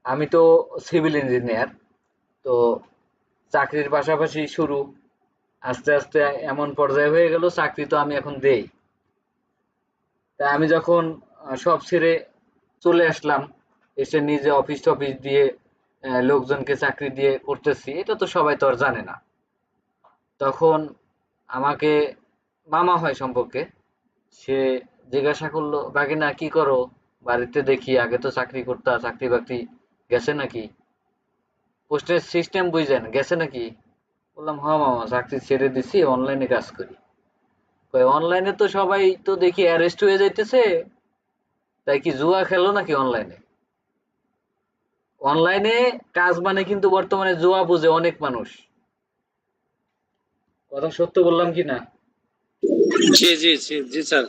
আমি তো civil engineer. তো চাকরির পাশাপাশি শুরু, আস্তে আস্তে এমন পর্যায়ে হয়ে গেল চাকরি তো আমি এখন দেই। তা আমি যখন সব ছেড়ে চলে আসলাম, এসে নিজে অফিস টফিস দিয়ে লোকজনকে চাকরি দিয়ে করতেছি, এটা তো সবাই তো আর জানে না। তখন আমাকে মামা হয় সম্পর্কে, সে জিজ্ঞাসা করলো, বাগিনা কি করো? বাড়িতে দেখি আগে তো চাকরি করতা, চাকরি বাকরি গেছে নাকি? পোস্টের সিস্টেম বুঝেন গেছে নাকি? বললাম হ্যাঁ মামা, চাকরি ছেড়ে দিছি, অনলাইনে কাজ করি। কয় অনলাইনে তো সবাই তো দেখি অ্যারেস্ট হয়ে যাইতেছে, তাই কি জুয়া খেলো নাকি অনলাইনে? অনলাইনে কাজ মানে কিন্তু বর্তমানে জুয়া বুঝে অনেক মানুষ। কথা সত্য বললাম কি না? জি জি জি জি স্যার,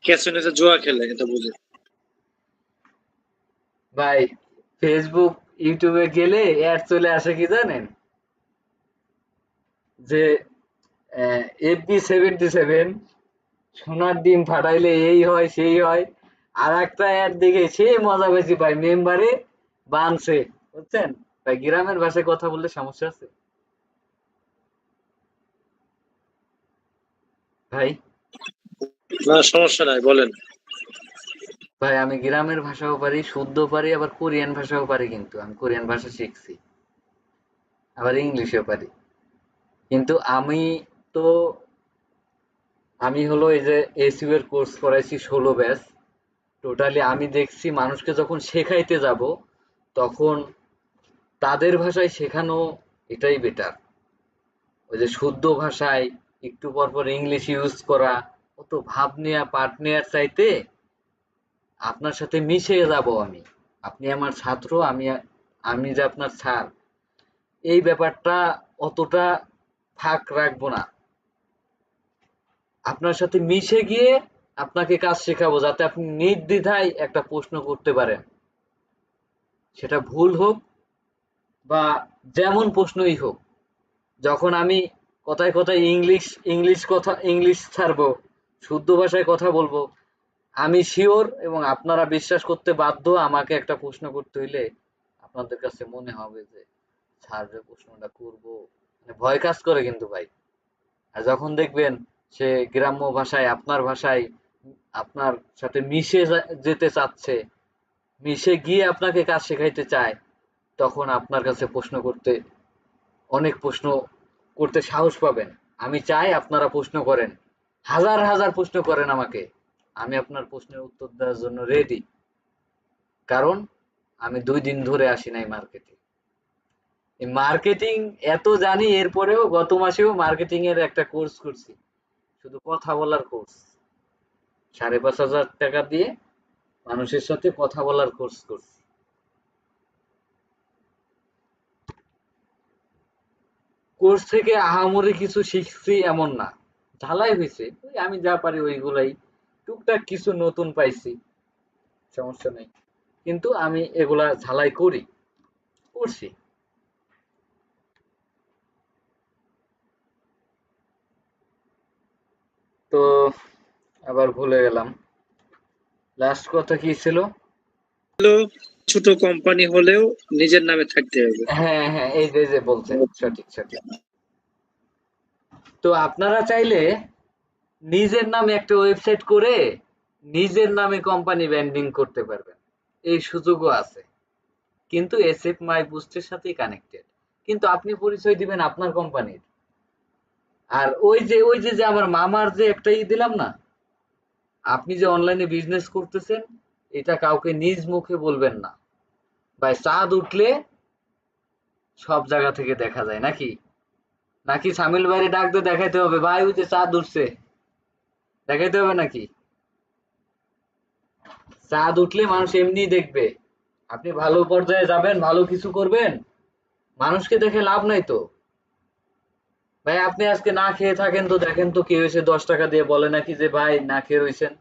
ক্যাসিনোতে জুয়া খেলে এটা বুঝে। ভাই, ফেসবুক ইউটিউবে গেলে অ্যাড চলে আসে কি জানেন? যে FB77 সোনার ডিম ফাটাইলে এই হয় সেই হয়। আর একটা অ্যাড দেখে সে মজা বেশি পায়, মেম্বারে বানছে, বুঝছেন? ভাই গ্রামের ভাষায় কথা বললে সমস্যা আছে? ভাই, না সমস্যা নাই, বলেন। ভাই আমি গ্রামের ভাষাও পারি, শুদ্ধ পারি, আবার কোরিয়ান ভাষাও পারি, কিন্তু আমি কোরিয়ান ভাষা শিখছি, আবার ইংলিশও পারি। কিন্তু তো আমি হলো এই যে এসইউ এর কোর্স করাইছি 16 ব্যাচ। টোটালি আমি দেখছি মানুষকে যখন শেখাইতে যাব, তখন তাদের ভাষায় শেখানো এটাই বেটার। ওই যে শুদ্ধ ভাষায় একটু পর পর ইংলিশ ইউজ করা, অত ভাব নেয়া পাঠ নেয়ার চাইতে আপনার সাথে মিশে যাব আমি। আপনি আমার ছাত্র, আমি যে আপনার স্যার, এই ব্যাপারটা অতটা ফাঁক রাখবো না। আপনার সাথে মিশে গিয়ে আপনাকে কাজ শেখাবো, যাতে আপনি নির্দ্বিধায় একটা প্রশ্ন করতে পারেন। সেটা ভুল হোক বা যেমন প্রশ্নই হোক। যখন আমি কথায় কথায় ইংলিশ ছাড়বো, শুদ্ধ ভাষায় কথা বলবো, আমি শিওর এবং আপনারা বিশ্বাস করতে বাধ্য, আমাকে একটা প্রশ্ন করতে হইলে আপনাদের কাছে মনে হবে যে স্যার যে প্রশ্নটা করবো, মানে ভয় কাজ করে কিন্তু ভাই। আর যখন দেখবেন সে গ্রাম্য ভাষায়, আপনার ভাষায় আপনার সাথে মিশে যেতে চাচ্ছে, মিশে গিয়ে আপনাকে কাজ শেখাইতে চায়, তখন আপনার কাছে অনেক প্রশ্ন করতে সাহস পাবেন। আমি চাই আপনারা প্রশ্ন করেন, হাজার হাজার প্রশ্ন করেন আমাকে, আমি আপনার প্রশ্নের উত্তর দেওয়ার জন্য রেডি। কারণ আমি 2 দিন ধরে আসি নাই মার্কেটে। এই মার্কেটিং এত জানি, এরপরেও গত মাসেও মার্কেটিং এর একটা কোর্স করছি, শুধু কথা বলার কোর্স। 5,500 টাকা দিয়ে মানুষের সাথে কথা বলার কোর্স করছি। কোর্স থেকে আহামরি কিছু শিখছি এমন না, ঝালাই হয়েছে, ওই আমি যা পারি ওইগুলাই, টুকটাক কিছু নতুন পাইছি, সমস্যা নেই। কিন্তু আমি এগুলা ঝালাই করছি। তো আবার ভুলে গেলাম, লাস্ট কথা কি ছিল? হলো, ছোট কোম্পানি হলেও নিজের নামে থাকতে হবে। হ্যাঁ হ্যাঁ, এই যে বলছেন, সঠিক সঠিক। তো আপনারা চাইলে নিজের নামে একটা ওয়েবসাইট করে নিজের নামে কোম্পানি ব্র্যান্ডিং করতে পারবেন, এই সুযোগও আছে। কিন্তু এসএফ মাই বুস্টের সাথেই কানেক্টেড, কিন্তু আপনি পরিচয় দিবেন আপনার কোম্পানির। আর ওই যে আমার মামার যে একটা দিলাম না, আপনি যে অনলাইনে বিজনেস করতেছেন, এটা কাউকে নিজ মুখে বলবেন না। ভাই চাঁদ উঠলে সব জায়গা থেকে দেখা যায় নাকি? নাকি সামিল ভাইরে ডাক দিয়ে দেখাইতে হবে, ভাই ওই যে চাঁদ উঠছে, দেখাইতে হবে নাকি? চাঁদ উঠলে মানুষ এমনিই দেখবে। আপনি ভালো পর্যায়ে যাবেন, ভালো কিছু করবেন, মানুষকে দেখে লাভ নাই তো। ভাই আপনি আজকে না খেয়ে থাকেন, তো দেখেন তো কি হয়েছে, 10 টাকা দিয়ে বলে নাকি যে ভাই না খেয়ে রয়েছেন,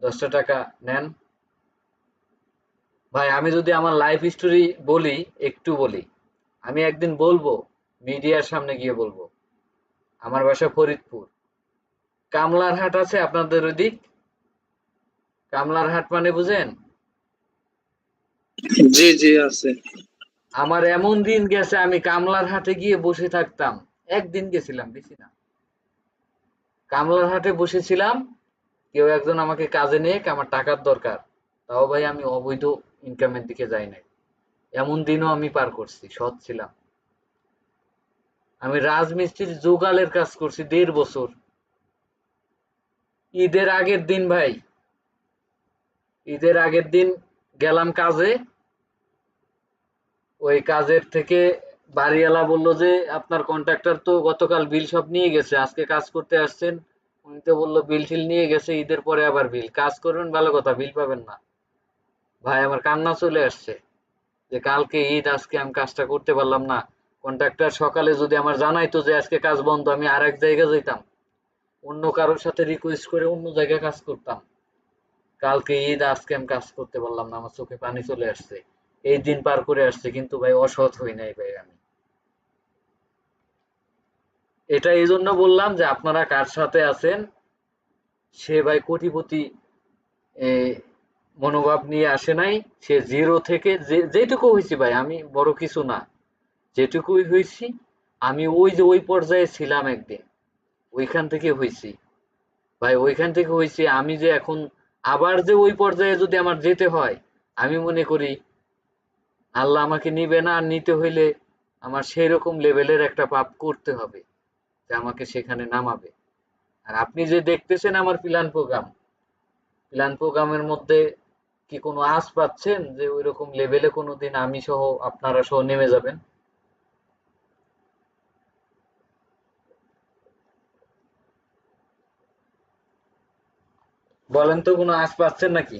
10টা টাকা নেন। ভাই আমি যদি আমার লাইফ স্টোরি বলি, একটু বলি, আমি একদিন বলবো, মিডিয়ার সামনে গিয়ে বলবো। আমার বাসা ফরিদপুর, কামলার হাট আছে আপনাদের ওইদিক? কামলার হাট মানে বুঝেন? জি জি আছে। আমার এমন দিন গেছে আমি কামলার হাটে গিয়ে বসে থাকতাম। একদিন গেছিলাম, বেশি না। কামলার হাটে বসেছিলাম, কেউ একজন আমাকে কাজে নিয়ে আমার টাকার দরকার, তাও ভাই আমি অবৈধ ইনকামের দিকে যাই নাই। এমন দিনও আমি পার করছি, সৎ ছিলাম। আমি রাজমিস্ত্রির জোগালের কাজ করছি ১.৫ বছর। ঈদের আগের দিন ভাই, ঈদের আগের দিন গেলাম কাজে। ওই কাজের থেকে বাড়িওয়ালা বললো যে আপনার কন্ট্রাক্টর তো গতকাল বিল সব নিয়ে গেছে, আজকে কাজ করতে আসছেন। উনি তো বললো বিল টিল নিয়ে গেছে, ঈদের পরে আবার বিল, কাজ করবেন ভালো কথা, বিল পাবেন না। ভাই আমার কান্না চলে আসছে যে কালকে ঈদ, আজকে আমি কাজটা করতে পারলাম না। কন্ট্রাক্টর সকালে যদি আমার জানাইতো যে আজকে কাজ বন্ধ, আমি আর এক জায়গায় যেতাম, অন্য কারোর সাথে রিকোয়েস্ট করে অন্য জায়গায় কাজ করতাম। কালকে ঈদ, আজকে আমি কাজ করতে পারলাম না, আমার চোখে পানি চলে আসছে। এই দিন পার করে আসছে, কিন্তু ভাই অসৎ হই নাই ভাই আমি। এটা এই জন্য বললাম যে আপনারা কার সাথে আছেন, সে ভাই কোটিপতি এ, মনোভাব নিয়ে আসে নাই। সে জিরো থেকে যেটুকু হয়েছি ভাই, আমি বড় কিছু না, যেটুকুই হয়েছি আমি ওই যে ওই পর্যায়ে ছিলাম একদিন, ওইখান থেকে হয়েছি ভাই, ওইখান থেকে হয়েছি। আমি যে এখন আবার যে ওই পর্যায়ে যদি আমার যেতে হয়, আমি মনে করি আল্লাহ আমাকে নিবে না, আর নিতে হইলে আমার সেই রকম লেভেলের একটা পাপ করতে হবে যে আমাকে সেখানে নামাবে। আর আপনি যে দেখতেছেন আমার প্ল্যান প্রোগ্রামের মধ্যে কি কোনো আঁচ পাচ্ছেন যে ওই রকম লেভেলে কোনোদিন আমি সহ আপনারা সহ নেমে যাবেন? বলেন তো, কোনো আঁচ পাচ্ছেন নাকি?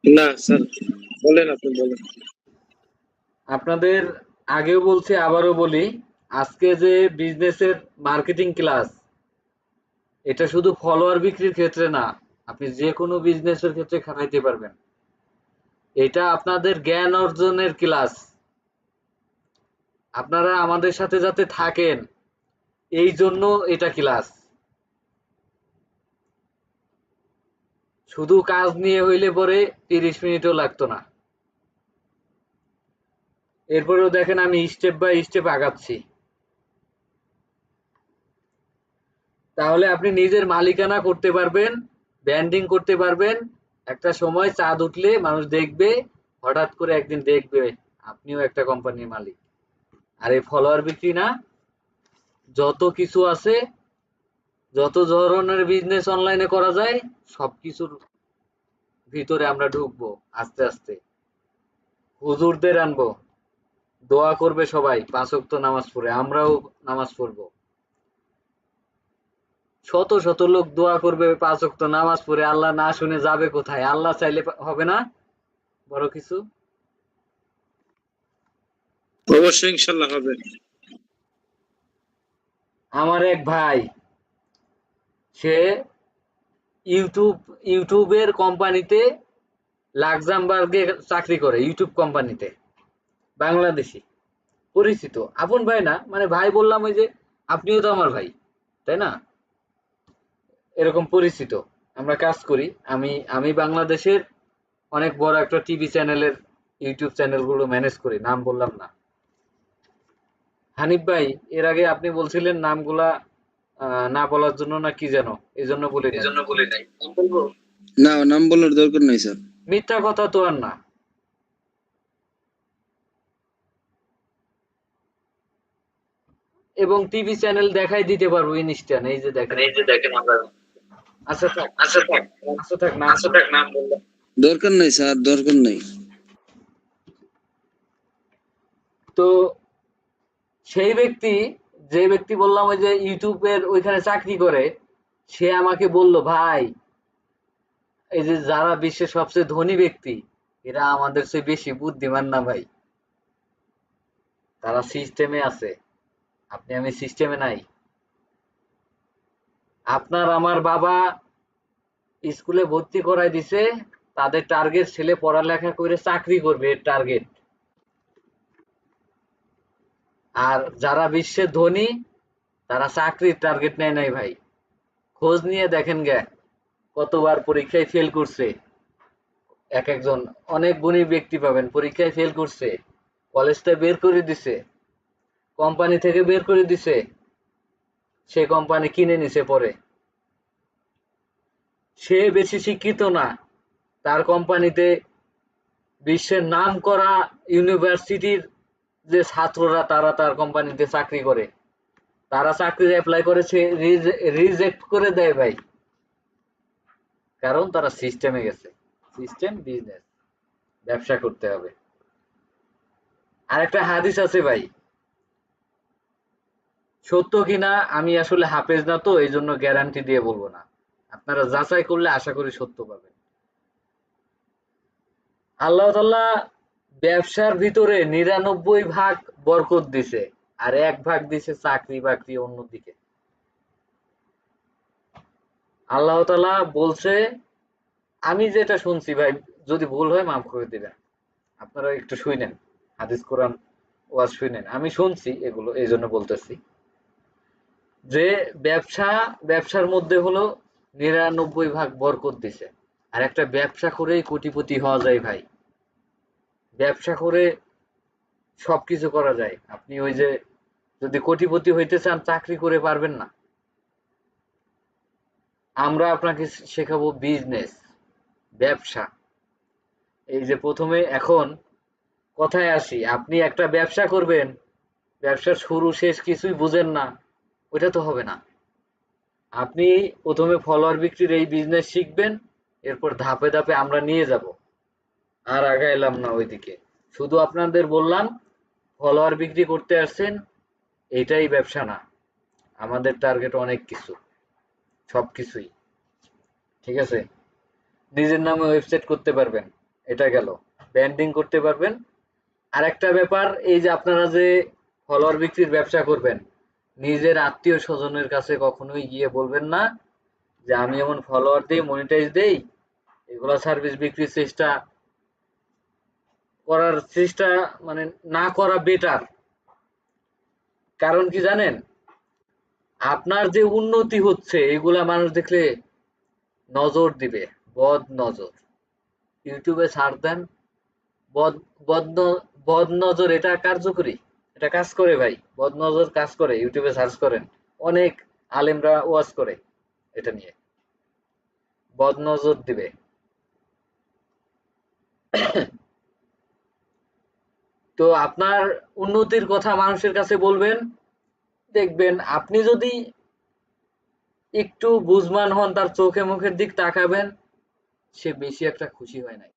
না স্যার, বলেন, আপনি বলেন। আপনাদের আগেও বলছি, আবারও বলি, আজকে যে বিজনেসের মার্কেটিং ক্লাস, এটা শুধু ফলোয়ার বিক্রির ক্ষেত্রে না, আপনি যে কোনো বিজনেসের ক্ষেত্রে খাটাইতে পারবেন। এটা আপনাদের জ্ঞান অর্জনের ক্লাস। আপনারা আমাদের সাথে যাতে থাকেন, এই জন্য এটা ক্লাস। শুধু কাজ নিয়ে হইলে পরে ৩০ মিনিটও লাগতো না। এরপরেও দেখেন আমি স্টেপ বাই স্টেপ আগাচ্ছি। তাহলে আপনি নিজের মালিকানা করতে পারবেন, ব্র্যান্ডিং করতে পারবেন। একটা সময় চাঁদ উঠলে মানুষ দেখবে, হঠাৎ করে একদিন দেখবে আপনিও একটা কোম্পানির মালিক। আর এই ফলোয়ার বিক্রি না, যত কিছু আছে, যত ধরনের বিজনেস অনলাইনে করা যায়, সবকিছুর ভিতরে আমরা ঢুকবো আস্তে আস্তে। হুজুরদের আনবো, দোয়া করবে সবাই, ৫ ওয়াক্ত নামাজ পড়ে, আমরাও নামাজ পড়বো। শত শত লোক দোয়া করবে ৫ ওয়াক্ত নামাজ পড়ে, আল্লাহ না শুনে যাবে কোথায়? আল্লাহ চাইলে হবে না বড় কিছু? অবশ্যই ইনশাল্লাহ হবে। আমার এক ভাই, সে ইউটিউবের কোম্পানিতে লাক্সামবার্গে চাকরি করে, ইউটিউব কোম্পানিতে, বাংলাদেশি, পরিচিত, আপন ভাই না, মানে ভাই বললাম ওই যে আপনিও তো আমার ভাই, তাই না? এরকম পরিচিত, আমরা কাজ করি। আমি আমি বাংলাদেশের অনেক বড় একটা টিভি চ্যানেলের ইউটিউব চ্যানেলগুলো ম্যানেজ করি, নাম বললাম না। হানিফ ভাই, এর আগে আপনি বলছিলেন নামগুলা না বলার জন্য না কি যেন, এই জন্য বলি নাই। এজন্য বলি নাই। না, নাম বলার দরকার নাই স্যার। মিথ্যা কথা তো আর না। এবং টিভি চ্যানেল দেখাই দিতে পারবো ইনস্ট্যান্ট, এই যে দেখেন। এই যে দেখেন আমরা। আচ্ছা থাক, আচ্ছা থাক, আচ্ছা থাক, নাম আচ্ছা থাক, নাম বললাম। দরকার নাই স্যার, দরকার নাই। তো সেই ব্যক্তি, যে ব্যক্তি বললাম ওই যে ইউটিউবের ওইখানে চাকরি করে, সে আমাকে বলল, ভাই এই যে যারা বিশ্বের সবচেয়ে ধনী ব্যক্তি, এরা আমাদের চেয়ে বেশি বুদ্ধিমান না ভাই? তারা সিস্টেমে আছে, আপনি আমি সিস্টেমে নাই। আপনার আমার বাবা স্কুলে ভর্তি করাই দিছে, তাদের টার্গেট ছেলে পড়ালেখা করে চাকরি করবে, এর টার্গেট। আর যারা বিশ্বের ধনী, তারা চাকরির টার্গেট নেয় নাই ভাই, খোঁজ নিয়ে দেখেন গে কতবার পরীক্ষায় ফেল করছে। এক একজন অনেক গুণী ব্যক্তি পাবেন পরীক্ষায় ফেল করছে, কলেজটা বের করে দিছে, কোম্পানি থেকে বের করে দিছে, সে কোম্পানি কিনে নিছে পরে। সে বেশি শিক্ষিত না, তার কোম্পানিতে বিশ্বের নামকরা ইউনিভার্সিটির যে ছাত্ররা তারা তার কোম্পানিতে চাকরি করে, তারা চাকরির অ্যাপ্লাই করেছে, রিজেক্ট করে দেয় ভাই, কারণ তারা সিস্টেমে গেছে। সিস্টেম বিজনেস, ব্যবসা করতে হবে। আরেকটা হাদিস আছে ভাই, সত্য কিনা আমি আসলে হাফেজ না, তো এই জন্য গ্যারান্টি দিয়ে বলবো না, আপনারা যাচাই করলে আশা করি সত্য পাবেন। আল্লাহ তাআলা ব্যবসার ভিতরে ৯৯ ভাগ বরকত দিছে, আর ১ ভাগ দিছে চাকরি বাকরি অন্যদিকে। আল্লাহ তাআলা বলছে, আমি যেটা শুনছি ভাই, যদি ভুল হয় মাফ করে দিবেন, আপনারা একটু শুনেন, হাদিস কোরআন ওয়াজ শুনেন, আমি শুনছি এগুলো এই জন্য বলতেছি যে ব্যবসার মধ্যে হলো ৯৯ ভাগ বরকত দিছে। আর একটা ব্যবসা করেই কোটিপতি হওয়া যায় ভাই, ব্যবসা করে সবকিছু করা যায়। আপনি ওই যে যদি কোটিপতি হইতে চান চাকরি করে পারবেন না, আমরা আপনাকে শেখাবো বিজনেস, ব্যবসা। এই যে প্রথমে এখন কথায় আসি, আপনি একটা ব্যবসা করবেন, ব্যবসার শুরু শেষ কিছুই বুঝেন না, ওইটা তো হবে না। আপনি প্রথমে ফলোয়ার বিক্রির এই বিজনেস শিখবেন, এরপর ধাপে ধাপে আমরা নিয়ে যাব। আর আগাইলাম না ওইদিকে, শুধু আপনাদের বললাম ফলোয়ার বিক্রি করতে আসছেন, এইটাই ব্যবসা না, আমাদের টার্গেট অনেক কিছু, সবকিছুই। ঠিক আছে, নিজের নামে ওয়েবসাইট করতে পারবেন, এটা গেল, ব্র্যান্ডিং করতে পারবেন। আর একটা ব্যাপার, এই যে আপনারা যে ফলোয়ার বিক্রির ব্যবসা করবেন, নিজের আত্মীয় স্বজনের কাছে কখনোই গিয়ে বলবেন না যে আমি এমন ফলোয়ার দিই, মনিটাইজ দেই, এগুলা সার্ভিস বিক্রির চেষ্টা মানে না করা বেটার। কারণ কি জানেন, আপনার যে উন্নতি হচ্ছে এগুলা মানুষ দেখলে নজর দিবে, বদ নজর। ইউটিউবে সার্চ দেন, বদ বদ বদ নজর, এটা কার্যকরী, এটা কাজ করে ভাই, বদ নজর কাজ করে। ইউটিউবে সার্চ করেন, অনেক আলেমরা ওয়াজ করে এটা নিয়ে, বদ নজর দিবে। তো আপনার উন্নতির কথা মানুষের কাছে বলবেন, দেখবেন আপনি যদি একটু বুঝমান হন, তার চোখে মুখের দিক তাকাবেন, সে বেশি একটা খুশি হয় নাই,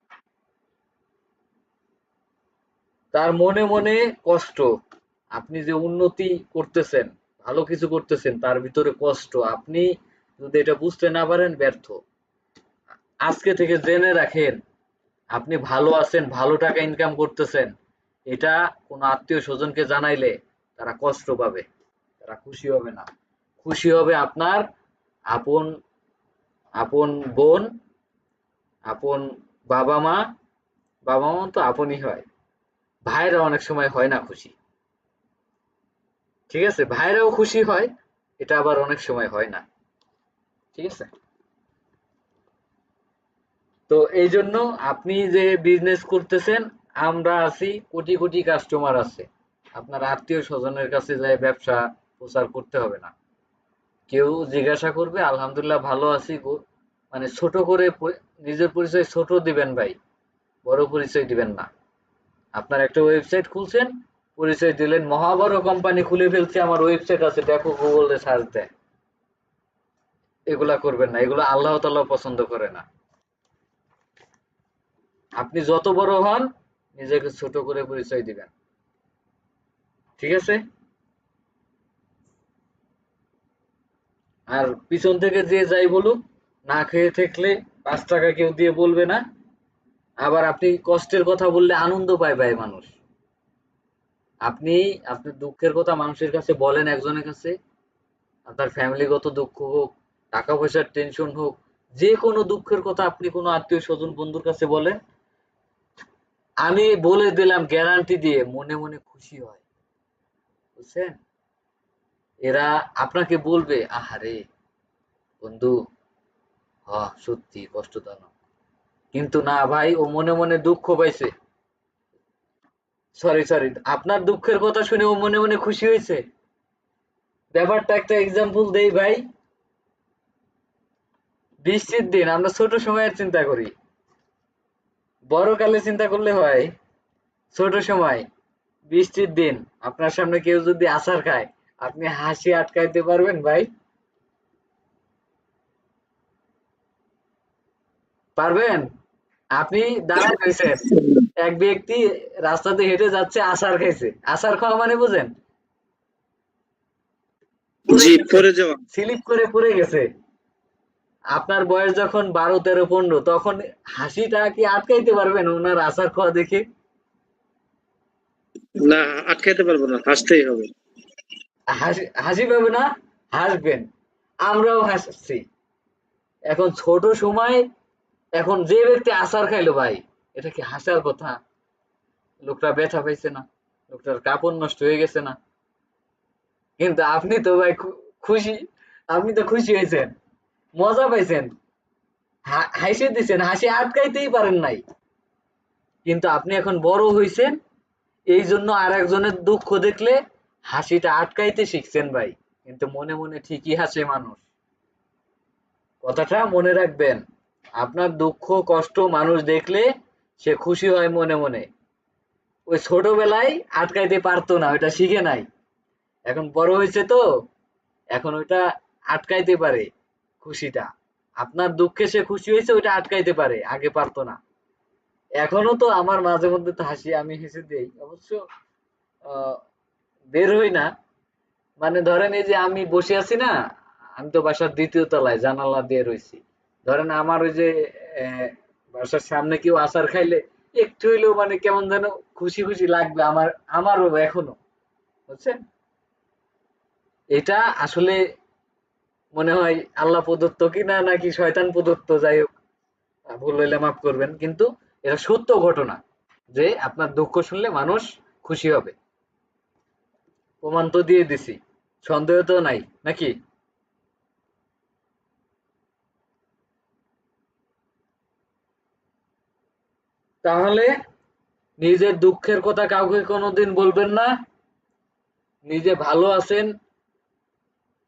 তার মনে মনে কষ্ট। আপনি যে উন্নতি করতেছেন, ভালো কিছু করতেছেন, তার ভিতরে কষ্ট, আপনি যদি এটা বুঝতে না পারেন ব্যর্থ। আজকে থেকে জেনে রাখেন, আপনি ভালো আছেন, ভালো টাকা ইনকাম করতেছেন, এটা কোনো আত্মীয় স্বজনকে জানাইলে তারা কষ্ট পাবে, তারা খুশি হবে না। খুশি হবে আপনার আপন আপন বোন, আপন বাবা মা। বাবা মা তো আপনই হয়, ভাইরা অনেক সময় হয় না খুশি। ঠিক আছে, ভাইরাও খুশি হয়, এটা আবার অনেক সময় হয় না। ঠিক আছে, তো এই জন্য আপনি যে বিজনেস করতেছেন, আমরা আছি, কোটি কোটি কাস্টমার আছে, আপনার আত্মীয় স্বজনের কাছে যায় ব্যবসা প্রচার করতে হবে না। কেউ জিজ্ঞাসা করবে আলহামদুলিল্লাহ ভালো আছি মানে ছোট করে নিজের পরিচয় ছোট দিবেন ভাই, বড় পরিচয় দিবেন না। আপনার একটা ওয়েবসাইট খুলছেন, পরিচয় দিলেন মহাবড় কোম্পানি খুলে ফেলছে, আমার ওয়েবসাইট আছে, দেখো গুগলে সার্চ দেয়, এগুলা করবেন না, এগুলো আল্লাহ তাআলা পছন্দ করে না। আপনি যত বড় হন, নিজেকে ছোট করে পরিচয় দিবেন। ঠিক আছে, আর পিছন থেকে যে যাই বলুক, না খেয়ে থাকলে ৫ টাকা কেউ দিয়ে বলবে না। আবার আপনি কষ্টের কথা বললে আনন্দ পায় ভাই মানুষ। আপনি আপনার দুঃখের কথা মানুষের কাছে বলেন, একজনের কাছে, আপনার ফ্যামিলিগত দুঃখ হোক, টাকা পয়সার টেনশন হোক, যে কোনো দুঃখের কথা আপনি কোনো আত্মীয় স্বজন বন্ধুর কাছে বলেন, আমি বলে দিলাম গ্যারান্টি দিয়ে, মনে মনে খুশি হয়, বুঝছেন? এরা আপনাকে বলবে, আহারে বন্ধু, সত্যি কষ্টজনক, কিন্তু না ভাই, ও মনে মনে দুঃখ পাইছে। সরি সরি, আপনার দুঃখের কথা শুনে ও মনে মনে খুশি হয়েছে। ব্যাপারটা একটা এক্সাম্পল দেই ভাই। বৃষ্টির দিন আমরা ছোট সময়ের চিন্তা করি, বড়কালে চিন্তা করলে হয়। ছোট সময় বৃষ্টির দিন আপনার সামনে কেউ যদি আচার খায়, আপনি হাসি আটকাইতে পারবেন ভাই? পারবেন? আপনি দাঁড়ায় রয়েছেন, এক ব্যক্তি রাস্তাতে হেঁটে যাচ্ছে, আচার খাইছে। আচার খাওয়া মানে বুঝেন? পড়ে জি, গেছে, পরে যাওয়া। স্লিপ করে পড়ে গেছে। আপনার বয়স যখন 12, 13, 15, তখন হাসিটা কি আটকাইতে পারবেন ওনার আচার খাওয়া দেখে? না, আটকাইতে পারবো না, হাসতেই হবে। হাসি হাসি পাবে না? হাসবেন। আমরাও হাসছি। এখন ছোট সময়, এখন যে ব্যক্তি আচার খাইলো ভাই, এটা কি হাসার কথা? লোকটা ব্যথা পাইছে না? লোকটার কাপড় নষ্ট হয়ে গেছে না? কিন্তু আপনি তো ভাই খুশি, আপনি তো খুশি হয়েছেন, মজা পাইছেন, হাসি দিছেন, হাসি আটকাইতেই পারেন নাই। কিন্তু আপনি এখন বড় হইছেন, এই জন্য আর একজনের দুঃখ দেখলে হাসিটা আটকাইতে শিখছেন ভাই। কিন্তু মনে মনে ঠিকই হাসে মানুষ। কথাটা মনে রাখবেন। আপনার দুঃখ কষ্ট মানুষ দেখলে সে খুশি হয় মনে মনে। ওই ছোটবেলায় আটকাইতে পারতো না, ওইটা শিখে নাই। এখন বড় হয়েছে তো, এখন ওইটা আটকাইতে পারে খুশিটা। আপনার দুঃখে সে খুশি হয়েছে, ওইটা আটকাইতে পারে, আগে পারতো না। এখনো তো আমার মাঝে মধ্যে তো হাসি, আমি হেসে দেই অবশ্য। আহ, বের হই না, মানে ধরেন এই যে আমি বসে আছি না, আমি তো বাসার 2য় তলায় জানালা দিয়ে রইছি। ধরেন আমার ওই যে বাসার সামনে কেউ আচার খাইলে একটু হইলেও মানে কেমন যেন খুশি খুশি লাগবে আমার, আমারও এখনো, বুঝছেন? এটা আসলে মনে হয় আল্লাহ প্রদত্ত কিনা নাকি শয়তান প্রদত্ত, যাই হোক, ভুল হইলে মাফ করবেন, কিন্তু এটা সত্য ঘটনা যে আপনার দুঃখ শুনলে মানুষ খুশি হবে। প্রমাণ তো দিয়ে দিছি, সন্দেহ তো নাই নাকি? তাহলে নিজের দুঃখের কথা কাউকে কোনোদিন বলবেন না। নিজে ভালো আছেন,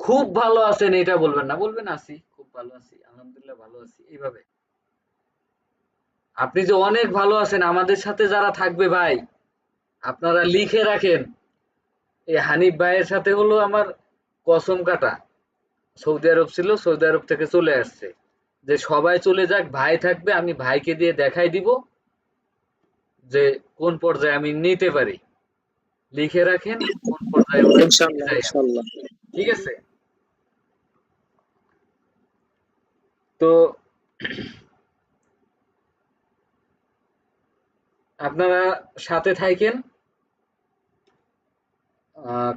খুব ভালো আছেন এটা বলবেন না, বলবেন আছি, খুব ভালো আছি, আলহামদুলিল্লাহ ভালো আছি, এইভাবে। আপনি যে অনেক ভালো আছেন, আমাদের সাথে যারা থাকবে ভাই, আপনারা লিখে রাখেন। এই হানিফ ভাইয়ের সাথে হলো আমার কসম কাটা। সৌদি আরব ছিল, সৌদি আরব থেকে চলে আসছে, যে সবাই চলে যাক, ভাই থাকবে, আমি ভাইকে দিয়ে দেখাই দিব যে কোন পর্যায়ে আমি নিতে পারি। লিখে রাখেন কোন পর্যায়ে ওনাকে নিতে ইনশাল্লাহ, চাই আমি। ইনশাল্লাহ। ঠিক আছে? তো আপনারা সাথে থাকেন,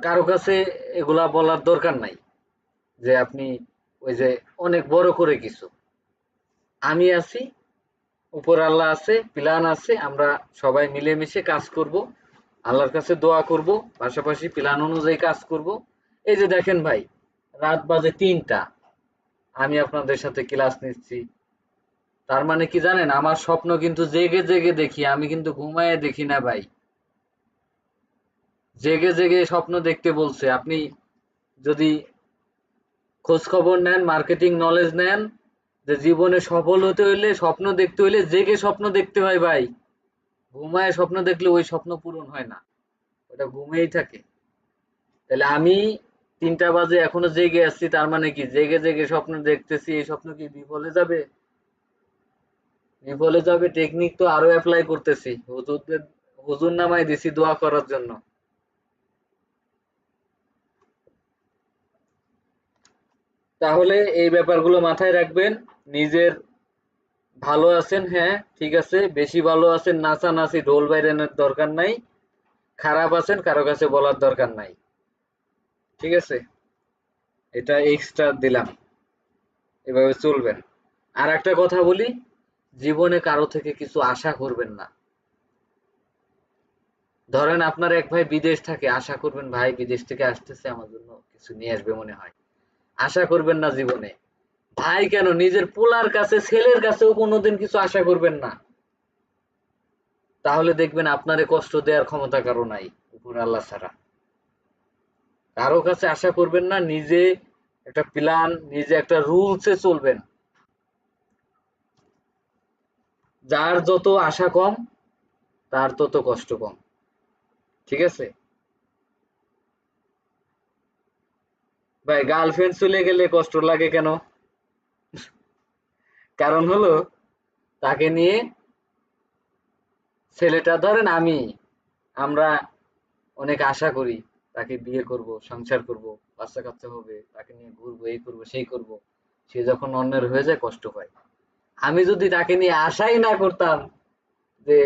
কারো কাছে এগুলা বলার দরকার নাই যে আপনি ওই যে অনেক বড় করে কিছু। আমি আছি, উপর আল্লাহ আছে, প্ল্যান আছে, আমরা সবাই মিলেমিশে কাজ করব, আল্লাহর কাছে দোয়া করব, পাশাপাশি প্ল্যান অনুযায়ী কাজ করব। এই যে দেখেন ভাই, রাত বাজে 3টা, আমি আপনাদের সাথে ক্লাস নিচ্ছি। তার মানে কি জানেন, আমার স্বপ্ন কিন্তু জেগে জেগে দেখি, আমি কিন্তু ঘুমায়ে দেখি না ভাই। জেগে জেগে স্বপ্ন দেখতে বলছে। আপনি যদি খোঁজ খবর নেন, মার্কেটিং নলেজ নেন, যে জীবনে সফল হতে হইলে, স্বপ্ন দেখতে হইলে জেগে স্বপ্ন দেখতে হয় ভাই। ঘুমায় স্বপ্ন দেখলে ওই স্বপ্ন পূরণ হয় না, ওটা ঘুমেই থাকে। তাহলে আমি 3টা বাজে এখনো জেগে আছি, তার মানে কি জেগে জেগে স্বপ্ন দেখতেছি, এই স্বপ্ন কি বিফলে যাবে? বিফলে যাবে। টেকনিক তো আরো অ্যাপ্লাই করতেছি, হুজুরদের হুজুর নামায় দিছি দোয়া করার জন্য। তাহলে এই ব্যাপারগুলো মাথায় রাখবেন। নিজের ভালো আছেন, হ্যাঁ ঠিক আছে, বেশি ভালো আছেন, নাচানাচি ঢোল বাইরানোর দরকার নাই। খারাপ আছেন, কারো কাছে বলার দরকার নাই। ঠিক আছে? এটা এক্সট্রা দিলাম, এভাবে চলবেন। আর একটা কথা বলি, জীবনে কারো থেকে কিছু আশা করবেন না। ধরেন আপনার এক ভাই বিদেশ থাকে, আশা করবেন ভাই বিদেশ থেকে আসতেছে, আমার জন্য কিছু নিয়ে আসবে মনে হয়। আশা করবেন না জীবনে। ভাই কেন নিজের পোলার কাছে ছেলের কাছেও কোনোদিন কিছু আশা করবেন না, তাহলে দেখবেন আপনারে কষ্ট দেওয়ার ক্ষমতা কারো নাই উপর আল্লাহ ছাড়া। কারো কাছে আশা করবেন না, নিজে একটা প্ল্যান, নিজে একটা রুলসে চলবেন। যার যত আশা কম তার তত কষ্ট কম, ঠিক আছে ভাই? গার্লফ্রেন্ড চলে গেলে কষ্ট লাগে কেন? কারণ হলো তাকে নিয়ে, ছেলেটা ধরেন আমরা অনেক আশা করি তাকে বিয়ে করব, সংসার করব, বাচ্চা কাচ্চা হবে, তাকে নিয়ে ঘুরবো, এই করব সেই করব, সে যখন অন্যের হয়ে যায় কষ্ট পায়। আমি যদি তাকে নিয়ে আশাই না করতাম যে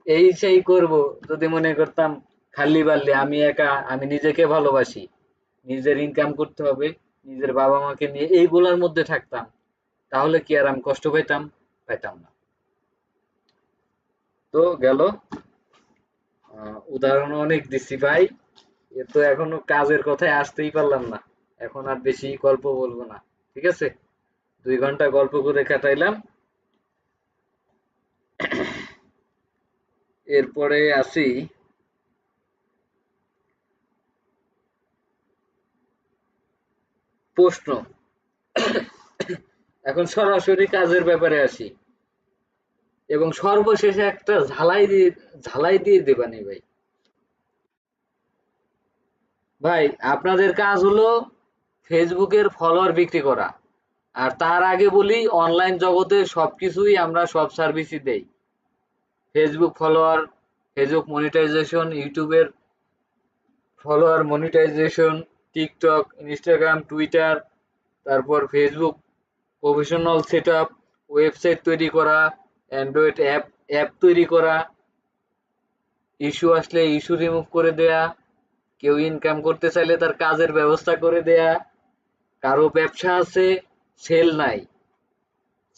এই সেই করব, যদি মনে করতাম খালি বাল্লি আমি একা, আমি নিজেকে ভালোবাসি, নিজের ইনকাম করতে হবে, নিজের বাবা মাকে নিয়ে এইগুলোর মধ্যে থাকতাম, তাহলে কি আর আমি কষ্ট পাইতাম? পাইতাম না। তো গেল, উদাহরণ অনেক দিচ্ছি ভাই, এ তো এখনো কাজের কথায় আসতেই পারলাম না। এখন আর বেশি গল্প বলবো না, ঠিক আছে? 2 ঘন্টা গল্প করে কাটাইলাম। এরপরে আসি প্রশ্ন। এখন সরাসরি কাজের ব্যাপারে আসি, এবং সর্বশেষে একটা ঝালাই দিয়ে দেবানি ভাই। ভাই আপনাদের কাজ হলো ফেসবুকের ফলোয়ার বিক্রি করা। আর তার আগে বলি, অনলাইন জগতে সবকিছুই আমরা সব সার্ভিসই দেই। ফেসবুক ফলোয়ার, ফেসবুক মনিটাইজেশন, ইউটিউবের follower monetization, TikTok, Instagram, Twitter, তারপর ফেসবুক প্রফেশনাল সেটআপ, ওয়েবসাইট তৈরি করা, অ্যান্ড্রয়েড অ্যাপ তৈরি করা, ইস্যু আসলে ইস্যু রিমুভ করে দেয়া, কেউ ইনকাম করতে চাইলে তার কাজের ব্যবস্থা করে দেয়া, কারো ব্যবসা আছে সেল নাই,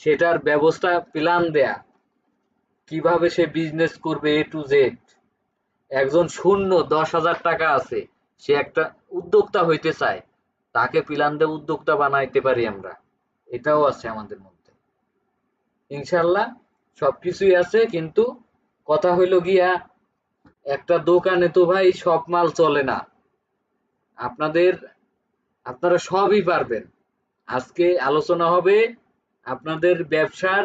সেটার ব্যবস্থা প্ল্যান দেয়া, কিভাবে সে বিজনেস করবে এ টু জেড। একজন শূন্য 10,000 টাকা আছে, সে একটা উদ্যোক্তা হইতে চায়, তাকে প্ল্যান দিয়ে উদ্যোক্তা বানাইতে পারি আমরা, এটাও আছে আমাদের মধ্যে ইনশাল্লাহ। সবকিছুই আছে, কিন্তু কথা হইল গিয়া, একটা দোকানে তো ভাই সব মাল চলে না। আপনাদের আপনারা সবই পারবেন। আজকে আলোচনা হবে আপনাদের ব্যবসার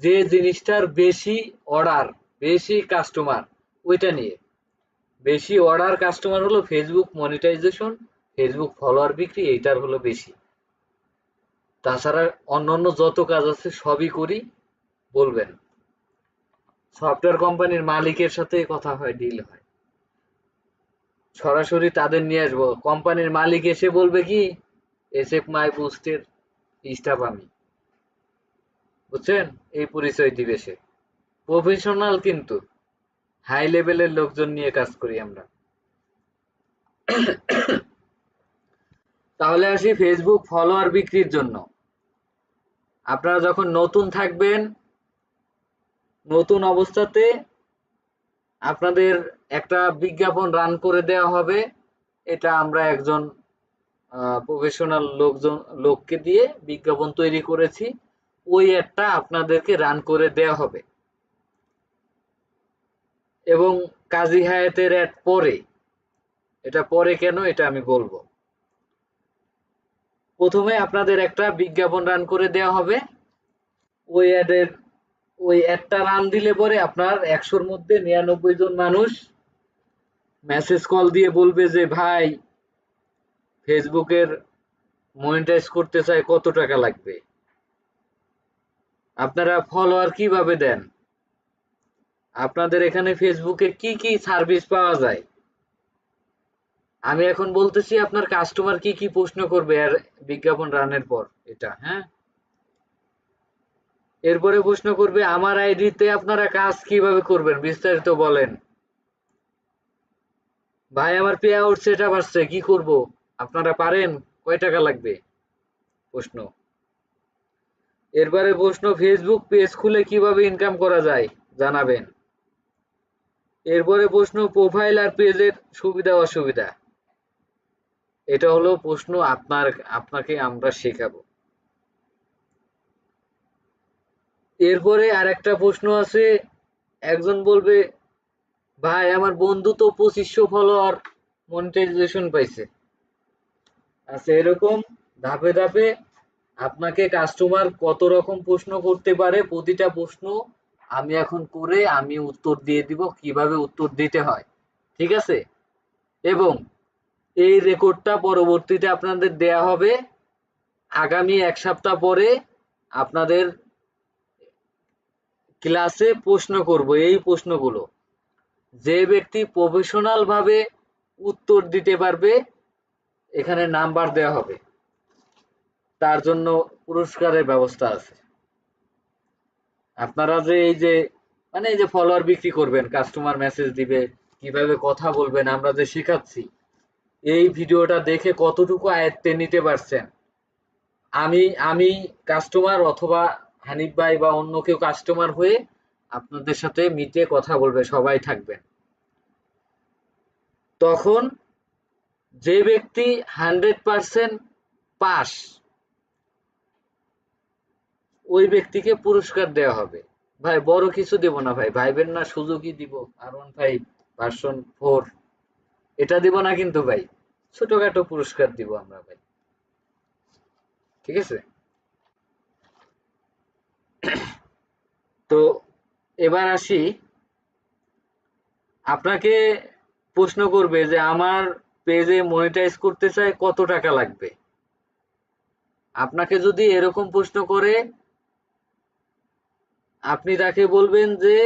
যে জিনিসটার বেশি অর্ডার, বেশি কাস্টমার, ওইটা নিয়ে। বেশি অর্ডার কাস্টমার হলো ফেসবুক মনিটাইজেশন, ফেসবুক ফলোয়ার বিক্রি, এইটার হলো বেশি। তাছাড়া অন্যান্য যত কাজ আছে সবই করি, বলবেন। সফটওয়্যার কোম্পানির মালিকের সাথে কথা হয়, ডিল হয়, সরাসরি তাদের নিয়ে আসবো। কোম্পানির মালিক এসে বলবে কি, এসএফ মাই বুস্টের স্টাফ আমি, বুঝছেন? এই পরিচয় দিবে সে। প্রফেশনাল, কিন্তু হাই লেভেলের লোকজন নিয়ে কাজ করি আমরা। তাহলে আসি ফেসবুক ফলোয়ার বিক্রির জন্য। আপনারা যখন নতুন থাকবেন, নতুন অবস্থাতে আপনাদের একটা বিজ্ঞাপন রান করে দেওয়া হবে। এটা আমরা একজন প্রফেশনাল লোককে দিয়ে বিজ্ঞাপন তৈরি করেছি, ওই অ্যাডটা আপনাদেরকে রান করে দেওয়া হবে। এবং কাজী হায়াতের অ্যাড পরে, এটা পরে কেন এটা আমি বলবো। প্রথমে আপনাদের একটা বিজ্ঞাপন রান করে দেওয়া হবে, ওই অ্যাডের ওই অ্যাডটা রান দিলে পরে আপনার 100-র মধ্যে 99 জন মানুষ মেসেজ কল দিয়ে বলবে যে ভাই, ফেসবুকের মনিটাইজ করতে চাই, কত টাকা লাগবে? আপনারা ফলোয়ার কিভাবে দেন? আপনাদের এখানে ফেসবুকে কি কি সার্ভিস পাওয়া যায়? আমি এখন বলতেছি আপনার কাস্টমার কি কি প্রশ্ন করবে আর বিজ্ঞাপন রানের পর, এটা হ্যাঁ। এরপরে প্রশ্ন করবে আমার আইডিতে আপনারা কাজ কিভাবে করবেন, বিস্তারিত বলেন। ভাই আমার পে আউট সেটআপ আসছে, কি করব? আপনারা পারেন? কয় টাকা লাগবে? প্রশ্ন। এরপরে প্রশ্ন, ফেসবুক পেজ খুলে কিভাবে ইনকাম করা যায় জানাবেন। এরপরে প্রশ্ন, প্রোফাইল আর পেজের সুবিধা অসুবিধা। এটা হলো প্রশ্ন, আপনাকে আমরা শেখাবো। এরপরে আরেকটা প্রশ্ন আছে, একজন বলবে ভাই আমার বন্ধু তো 2500 ফলোয়ার মনিটাইজেশন পাইছে। আচ্ছা, এরকম ধাপে ধাপে আপনাকে কাস্টমার কত রকম প্রশ্ন করতে পারে, প্রতিটা প্রশ্ন আমি এখন করে আমি উত্তর দিয়ে দিব, কিভাবে উত্তর দিতে হয়, ঠিক আছে? এবং এই রেকর্ডটা পরবর্তীতে আপনাদের দেয়া হবে। আগামী 1 সপ্তাহ পরে আপনাদের ক্লাসে প্রশ্ন করব এই প্রশ্নগুলো। যে ব্যক্তি প্রফেশনাল ভাবে উত্তর দিতে পারবে এখানে নাম্বার দেওয়া হবে, তার জন্য পুরস্কারের ব্যবস্থা আছে। আপনারা যে এই যে মানে এই যে ফলোয়ার বিক্রি করবেন, কাস্টমার মেসেজ দিবে, কিভাবে কথা বলবেন আমরা যে শেখাচ্ছি, এই ভিডিওটা দেখে কতটুকু আয়ত্তে নিতে পারছেন। আমি আমি কাস্টমার অথবা হানিফ ভাই বা অন্য কেউ কাস্টমার হয়ে আপনাদের সাথে মিটে কথা বলবে, সবাই থাকবেন। তখন যে ব্যক্তি 100% পাস, ওই ব্যক্তিকে পুরস্কার দেওয়া হবে। ভাই বড় কিছু দেব না ভাই, ভাইবেন না সুযোগই দিব R15 ভার্সন 4, এটা দিব না কিন্তু ভাই, ছোটখাটো পুরস্কার দিব আমরা ভাই, ঠিক আছে? তো এবার আসি, আপনাকে প্রশ্ন করবে যে আমার পেজে মনিটাইজ করতে চাই, কত টাকা লাগবে? আপনাকে যদি এরকম প্রশ্ন করে, আপনি তাকে বলবেন যে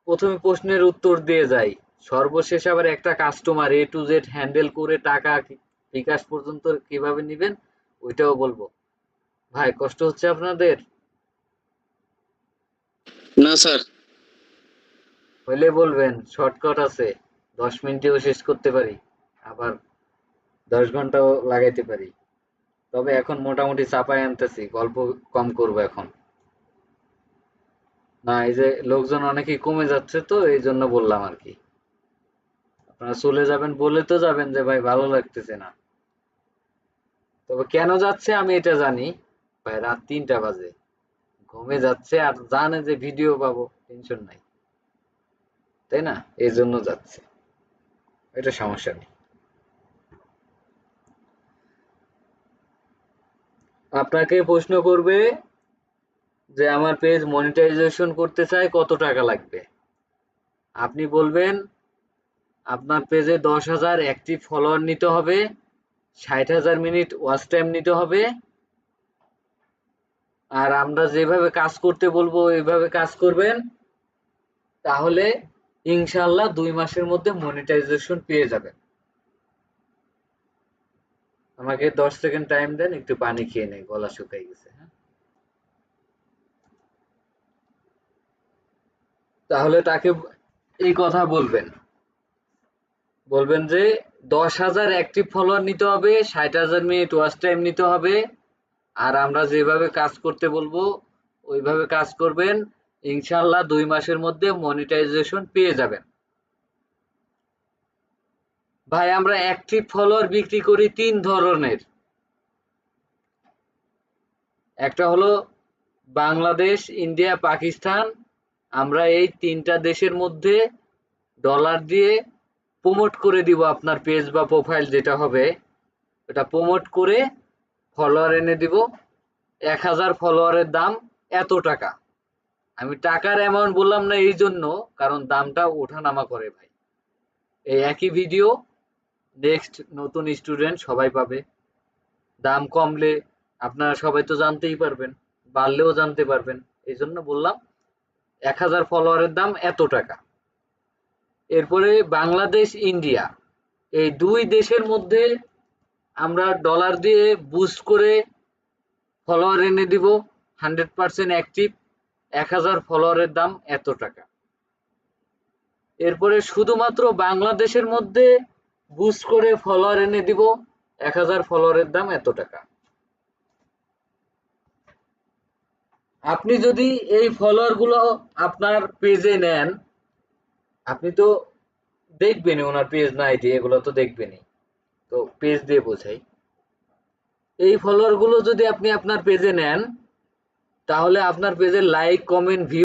প্রথমে প্রশ্নের উত্তর দিয়ে যাই, সর্বশেষ আবার একটা customer A to Z handle করে টাকা বিকাশ পর্যন্ত কিভাবে নেবেন ওইটাও বলবো। ভাই কষ্ট হচ্ছে আপনাদের? না স্যার। হইলে বলবেন, শর্টকাট আছে, 10 মিনিটেও শেষ করতে পারি, আবার 10 ঘন্টাও লাগাইতে পারি। তবে এখন মোটামুটি চাপায় আনতেছি, গল্প কম করবো এখন। না, এই যে লোকজন অনেকেই কমে যাচ্ছে তো এই জন্য বললাম আর কি। আপনারা চলে যাবেন বলে তো যাবেন যে ভাই ভালো লাগতেছে না, তবে কেন যাচ্ছে আমি এটা জানি। ভাই রাত 3টা বাজে, ঘুমে যাচ্ছে আর জানে যে ভিডিও পাবো, টেনশন নাই, তাই না? এই জন্য যাচ্ছে, এটা সমস্যা নেই। আপনাকে প্রশ্ন করবে যে আমার পেজ মনিটাইজেশন করতে চাই, কত টাকা লাগবে? আপনি বলবেন আপনার পেজে 10,000 অ্যাক্টিভ ফলোয়ার নিতে হবে, 60,000 মিনিট ওয়াচ টাইম নিতে হবে, আর আমরা যেভাবে কাজ করতে বলবো ওইভাবে কাজ করবেন, তাহলে ইনশাল্লাহ 2 মাসের মধ্যে মনিটাইজেশন পেয়ে যাবেন। আমাকে 10 সেকেন্ড টাইম দেন, একটু পানি খেয়ে নেই, গলা শুকাই গেছে। হ্যাঁ, তাহলে তাকে এই কথা বলবেন, বলবেন যে 10,000 অ্যাক্টিভ ফলোয়ার নিতে হবে, 60,000 মিনিট ওয়াচ টাইম নিতে হবে, আর আমরা যেভাবে কাজ করতে বলবো ওইভাবে কাজ করবেন, ইনশাল্লাহ 2 মাসের মধ্যে মনিটাইজেশন পেয়ে যাবেন। ভাই আমরা অ্যাক্টিভ ফলোয়ার বিক্রি করি 3 ধরনের। একটা হলো বাংলাদেশ, ইন্ডিয়া, পাকিস্তান। আমরা এই 3টা দেশের মধ্যে ডলার দিয়ে প্রমোট করে দিব আপনার পেজ বা প্রোফাইল যেটা হবে, এটা প্রমোট করে ফলোয়ার এনে দিব। 1000 ফলোয়ারের দাম এত টাকা। আমি টাকার অ্যামাউন্ট বললাম না এই জন্য, কারণ দামটা ওঠানামা করে ভাই। এই একই ভিডিও নেক্সট নতুন স্টুডেন্ট সবাই পাবে, দাম কমলে আপনারা সবাই তো জানতেই পারবেন, বাড়লেও জানতে পারবেন, এই জন্য বললাম 1000 ফলোয়ারের দাম এত টাকা। এরপরে বাংলাদেশ, ইন্ডিয়া, এই 2 দেশের মধ্যে আমরা ডলার দিয়ে বুস্ট করে ফলোয়ার এনে দিব, 100% অ্যাক্টিভ, 1000 ফলোয়ারের দাম এত টাকা। এরপরে শুধুমাত্র বাংলাদেশের মধ্যে বুস্ট করে ফলোয়ার এনে দিব, 1000 ফলোয়ারের দাম এত টাকা। আপনি যদি এই ফলোয়ার গুলো আপনার পেজে নেন, আপনি তো দেখবেনই ওনার পেজ না আইডি, এগুলো তো দেখবেনই, তো পেজ দিয়ে বোঝাই। এই ফলোয়ার গুলো যদি আপনি আপনার পেজে নেন, তাহলে আপনার পেজের লাইক, কমেন্ট, ভিউ